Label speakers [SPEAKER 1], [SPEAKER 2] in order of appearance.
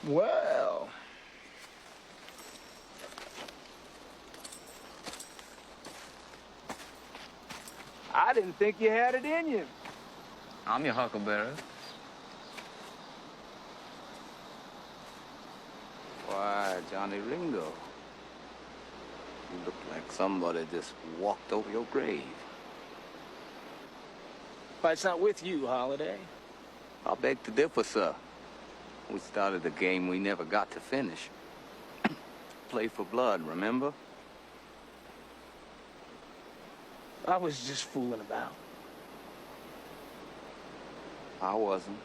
[SPEAKER 1] Well. I didn't think you had it in you.
[SPEAKER 2] I'm your huckleberry.
[SPEAKER 3] Why, Johnny Ringo. You look like somebody just walked over your grave.
[SPEAKER 1] Fight's not with you, Holiday.
[SPEAKER 3] I beg to differ, sir. We started a game we never got to finish. Play for blood, remember?
[SPEAKER 1] I was just fooling about.
[SPEAKER 3] I wasn't.